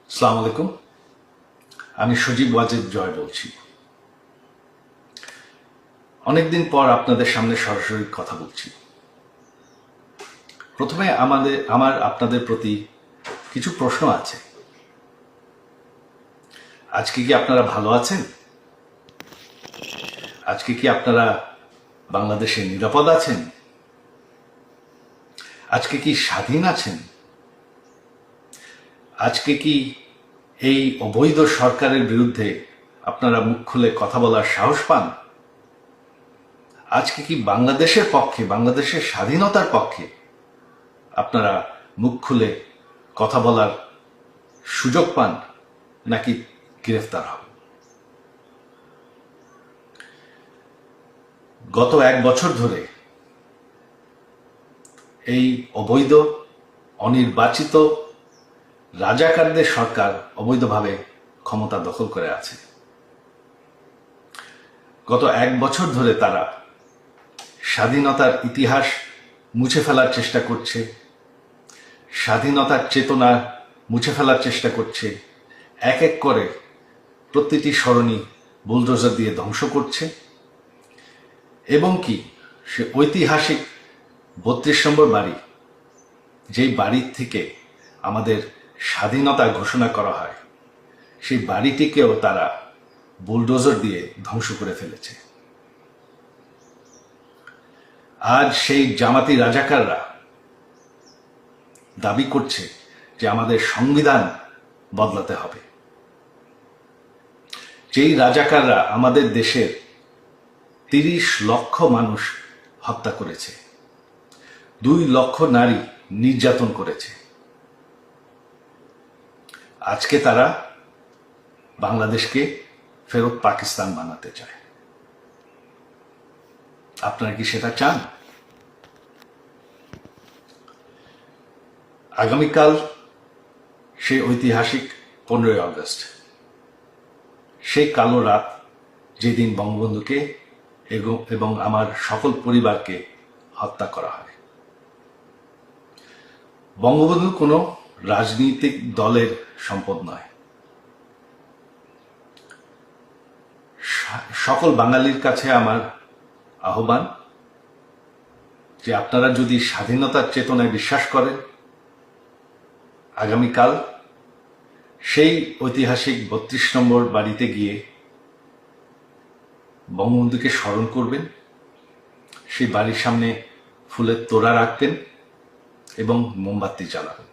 আসসালামু আলাইকুম। আমি সজীব ওয়াজেদ জয় বলছি। অনেকদিন পর আপনাদের সামনে সরাসরি কথা বলছি। প্রথমে আমার আপনাদের প্রতি কিছু প্রশ্ন আছে। আজকে কি আপনারা ভালো আছেন? আজকে কি আপনারা বাংলাদেশে নিরাপদ আছেন? আজকে কি স্বাধীন আছেন? আজকে কি এই অবৈধ সরকারের বিরুদ্ধে আপনারা মুখ খুলে কথা বলার সাহস পান? আজকে কি বাংলাদেশের পক্ষে, বাংলাদেশের স্বাধীনতার পক্ষে আপনারা মুখ খুলে কথা বলার সুযোগ পান, নাকি গ্রেফতার হন? গত 1 বছর ধরে এই অবৈধ অনির্বাচিত রাজাকারদের সরকার অবৈধভাবে ক্ষমতা দখল করে আছে। গত 1 বছর ধরে তারা স্বাধীনতার ইতিহাস মুছে ফেলার চেষ্টা করছে, স্বাধীনতার চেতনা মুছে ফেলার চেষ্টা করছে, এক এক করে প্রতিটি সরণি বুলডোজার দিয়ে ধ্বংস করছে, এবং কি সে ঐতিহাসিক 32 নম্বর বাড়ি, যেই বাড়ির থেকে আমাদের স্বাধীনতা ঘোষণা করা হয়, সেই বাড়িটিকেও তারা বুলডোজার দিয়ে ধ্বংস করে ফেলেছে। আজ সেই জামাতি রাজাকাররা দাবি করছে যে আমাদের সংবিধান বদলাতে হবে। যেই রাজাকাররা আমাদের দেশের 30 লক্ষ মানুষ হত্যা করেছে, 2 লক্ষ নারী নির্যাতন করেছে, আজকে তারা বাংলাদেশকে ফেরত পাকিস্তান বানাতে চায়। আপনারা কি সেটা চান? আগামীকাল সেই ঐতিহাসিক 15ই আগস্ট, সেই কালো রাত, যেদিন বঙ্গবন্ধুকে এবং আমার সকল পরিবারকে হত্যা করা হয়। বঙ্গবন্ধু কোনো রাজনৈতিক দলের সম্পদ নয়। সকল বাঙালির কাছে আমার আহ্বান যে আপনারা যদি স্বাধীনতার চেতনায় বিশ্বাস করেন, আগামীকাল সেই ঐতিহাসিক 32 নম্বর বাড়িতে গিয়ে বঙ্গবন্ধুকে স্মরণ করবেন, সেই বাড়ির সামনে ফুলের তোড়া রাখবেন এবং মোমবাতি জ্বালাবেন।